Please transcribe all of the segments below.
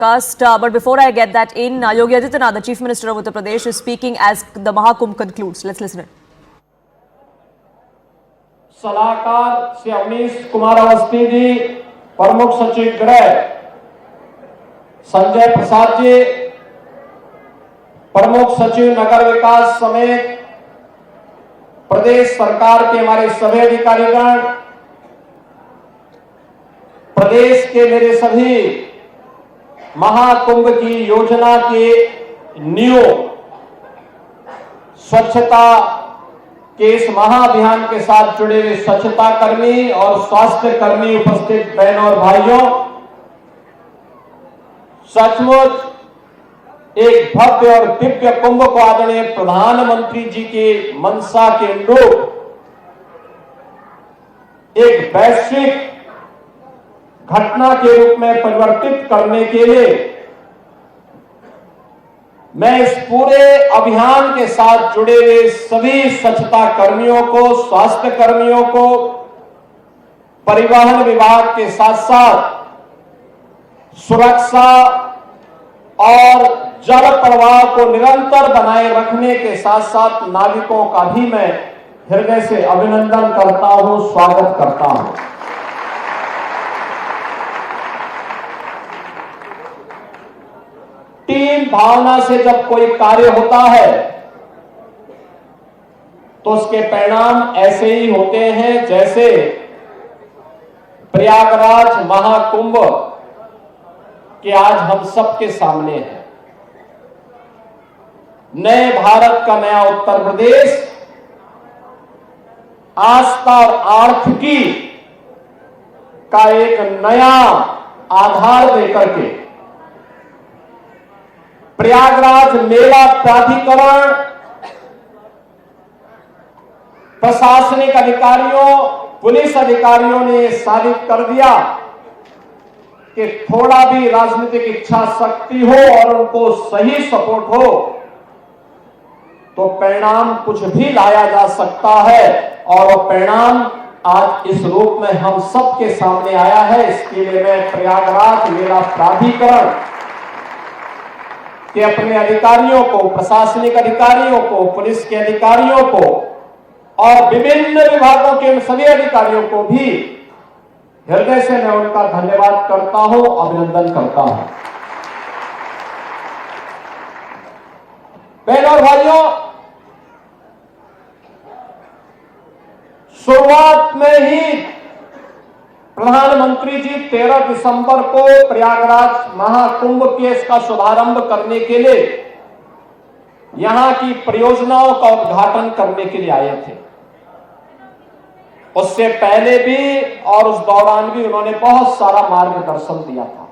But before I get that in, Yogi Adityanath, the Chief Minister of Uttar Pradesh, is speaking as the Mahakumbh concludes. Let's listen. सलाहकार श्री अवनीश कुमार अवस्थी जी, प्रमुख सचिव गृह संजय प्रसाद जी, प्रमुख सचिव नगर विकास समेत प्रदेश सरकार के हमारे सभी अधिकारीगण, प्रदेश के मेरे सभी महाकुंभ की योजना के नींव स्वच्छता के इस महाअभियान के साथ जुड़े हुए स्वच्छता कर्मी और स्वास्थ्य कर्मी, उपस्थित बहनों और भाइयों, सचमुच एक भव्य और दिव्य कुंभ को आदरणीय प्रधानमंत्री जी की मंशा के अनुरूप एक वैश्विक घटना के रूप में परिवर्तित करने के लिए मैं इस पूरे अभियान के साथ जुड़े हुए सभी स्वच्छता कर्मियों को, स्वास्थ्य कर्मियों को, परिवहन विभाग के साथ साथ सुरक्षा और जल प्रवाह को निरंतर बनाए रखने के साथ साथ नागरिकों का भी मैं हृदय से अभिनंदन करता हूं, स्वागत करता हूं। टीम भावना से जब कोई कार्य होता है तो उसके परिणाम ऐसे ही होते हैं जैसे प्रयागराज महाकुंभ के आज हम सबके सामने है। नए भारत का नया उत्तर प्रदेश आस्था और आर्थिकी का एक नया आधार देकर के प्रयागराज मेला प्राधिकरण, प्रशासनिक अधिकारियों, पुलिस अधिकारियों ने साबित कर दिया कि थोड़ा भी राजनीतिक इच्छा शक्ति हो और उनको सही सपोर्ट हो तो परिणाम कुछ भी लाया जा सकता है। और वो परिणाम आज इस रूप में हम सबके सामने आया है। इसके लिए मैं प्रयागराज मेला प्राधिकरण के अपने अधिकारियों को, प्रशासनिक अधिकारियों को, पुलिस के अधिकारियों को और विभिन्न विभागों के सभी अधिकारियों को भी हृदय से मैं उनका धन्यवाद करता हूं, अभिनंदन करता हूं। बहनों और भाइयों, शुरुआत में ही प्रधानमंत्री जी 13 दिसंबर को प्रयागराज महाकुंभ के इसका शुभारंभ करने के लिए यहां की परियोजनाओं का उद्घाटन करने के लिए आए थे। उससे पहले भी और उस दौरान भी उन्होंने बहुत सारा मार्गदर्शन दिया था।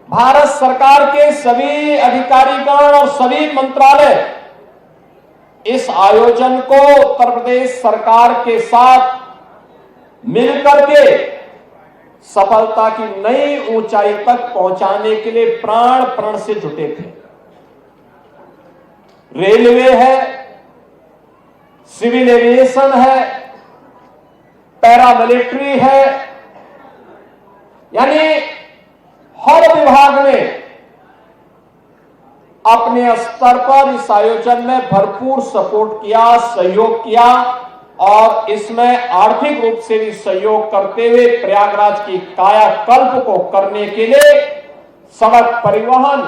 भारत सरकार के सभी अधिकारीगण और सभी मंत्रालय इस आयोजन को उत्तर प्रदेश सरकार के साथ मिलकर के सफलता की नई ऊंचाई तक पहुंचाने के लिए प्राण प्रण से जुटे थे। रेलवे है, सिविल एविएशन है, पैरामिलिट्री है, यानी हर विभाग ने अपने स्तर पर इस आयोजन में भरपूर सपोर्ट किया, सहयोग किया और इसमें आर्थिक रूप से भी सहयोग करते हुए प्रयागराज की कायाकल्प को करने के लिए सड़क परिवहन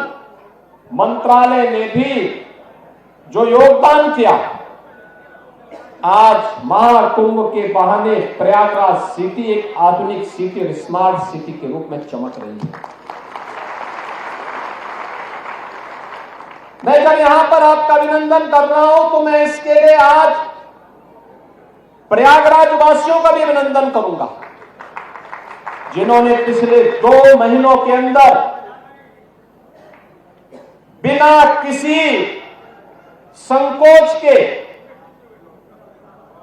मंत्रालय ने भी जो योगदान किया, आज महाकुंभ के बहाने प्रयागराज सिटी एक आधुनिक सिटी और स्मार्ट सिटी के रूप में चमक रही है। मैं जब यहां पर आपका अभिनंदन कर रहा हूं तो मैं इसके लिए आज प्रयागराज वासियों का भी अभिनंदन करूंगा, जिन्होंने पिछले 2 महीनों के अंदर बिना किसी संकोच के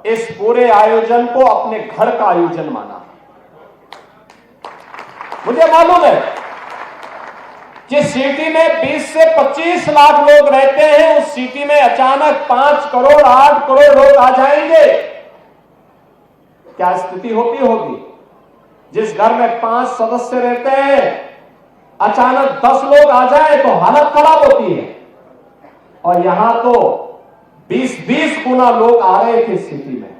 इस पूरे आयोजन को अपने घर का आयोजन माना। मुझे मालूम है जिस सिटी में 20 से 25 लाख लोग रहते हैं, उस सिटी में अचानक 5 करोड़ 8 करोड़ लोग आ जाएंगे, क्या स्थिति होती होगी। जिस घर में 5 सदस्य रहते हैं, अचानक 10 लोग आ जाए तो हालत खराब होती है, और यहां तो 20-20 गुना लोग आ रहे थे सिटी में।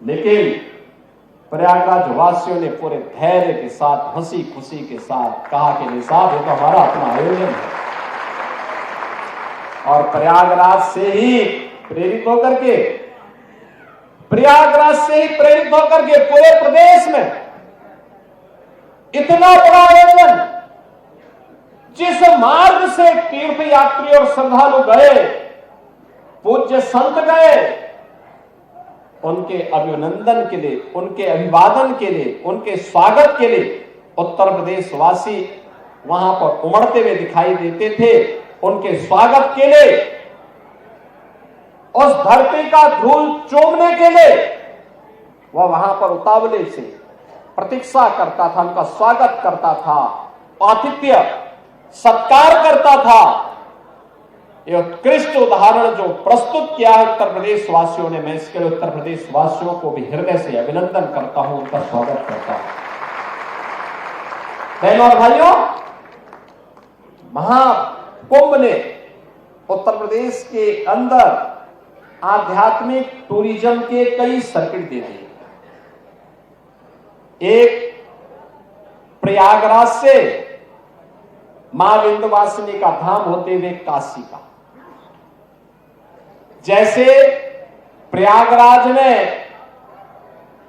लेकिन प्रयागराज वासियों ने पूरे धैर्य के साथ, हंसी खुशी के साथ कहा कि नहीं साहब, ये तो हमारा अपना आयोजन है। और प्रयागराज से ही प्रेरित होकर के पूरे प्रदेश में इतना बड़ा आयोजन, जिस मार्ग से तीर्थ यात्री और श्रद्धालु गए, पूज्य संत गए, उनके अभिनंदन के लिए, उनके अभिवादन के लिए, उनके स्वागत के लिए उत्तर प्रदेश वासी वहां पर उमड़ते हुए दिखाई देते थे। उनके स्वागत के लिए, उस धरती का धूल चूमने के लिए वह वहां पर उतावले से प्रतीक्षा करता था, उनका स्वागत करता था, आतिथ्य सत्कार करता था। यह उत्कृष्ट उदाहरण जो प्रस्तुत किया है उत्तर प्रदेश वासियों ने, मैं इसके लिए उत्तर प्रदेश वासियों को भी हृदय से अभिनंदन करता हूं, उनका स्वागत करता हूं। बहनों और भाइयों, महाकुंभ ने उत्तर प्रदेश के अंदर आध्यात्मिक टूरिज्म के कई सर्किट दे दिए। एक प्रयागराज से मां विंध्यवासिनी का धाम होते हुए काशी का, जैसे प्रयागराज में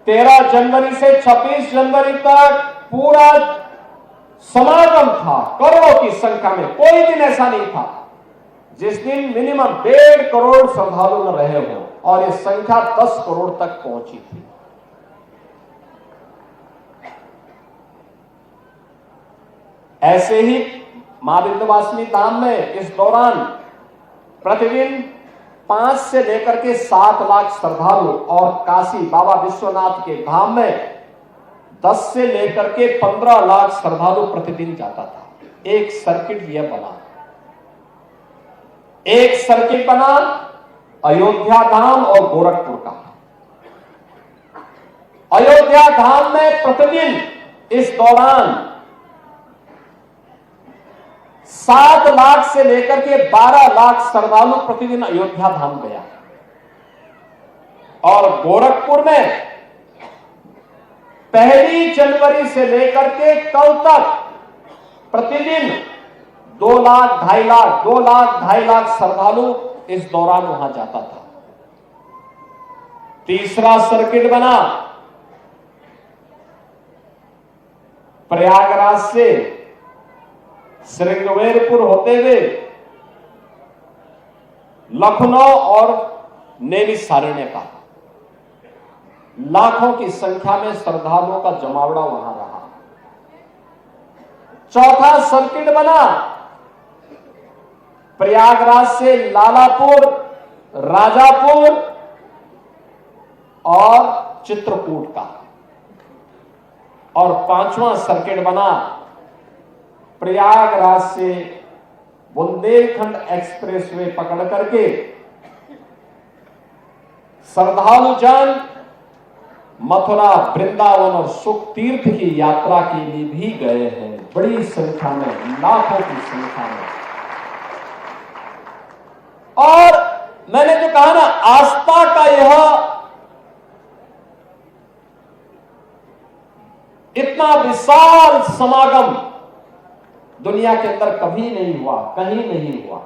13 जनवरी से 26 जनवरी तक पूरा समागम था, करोड़ों की संख्या में। कोई दिन ऐसा नहीं था जिस दिन मिनिमम 1.5 करोड़ श्रद्धालु न रहे हो, और यह संख्या 10 करोड़ तक पहुंची थी। ऐसे ही मां विंध्यवासिनी धाम में इस दौरान प्रतिदिन 5 से लेकर के 7 लाख श्रद्धालु, और काशी बाबा विश्वनाथ के धाम में 10 से लेकर के 15 लाख श्रद्धालु प्रतिदिन जाता था। एक सर्किट यह बना, एक सर्किट बना अयोध्या धाम और गोरखपुर का। अयोध्या धाम में प्रतिदिन इस दौरान 7 लाख से लेकर के 12 लाख श्रद्धालु प्रतिदिन अयोध्या धाम गया, और गोरखपुर में 1 जनवरी से लेकर के कल तक प्रतिदिन 2 लाख 2.5 लाख श्रद्धालु इस दौरान वहां जाता था। तीसरा सर्किट बना प्रयागराज से श्रृंगवेरपुर होते हुए लखनऊ और नैमिषारण्य का। लाखों की संख्या में श्रद्धालुओं का जमावड़ा वहां रहा। चौथा सर्किट बना प्रयागराज से लालापुर, राजापुर और चित्रकूट का। और 5वां सर्किट बना प्रयागराज से बुंदेलखंड एक्सप्रेसवे पकड़ करके श्रद्धालु जन मथुरा, वृंदावन और सुख तीर्थ की यात्रा के लिए भी गए हैं, बड़ी संख्या में, लाखों की संख्या में। और मैंने जो कहा ना, आस्था का यह इतना विशाल समागम दुनिया के अंदर कभी नहीं हुआ, कहीं नहीं हुआ।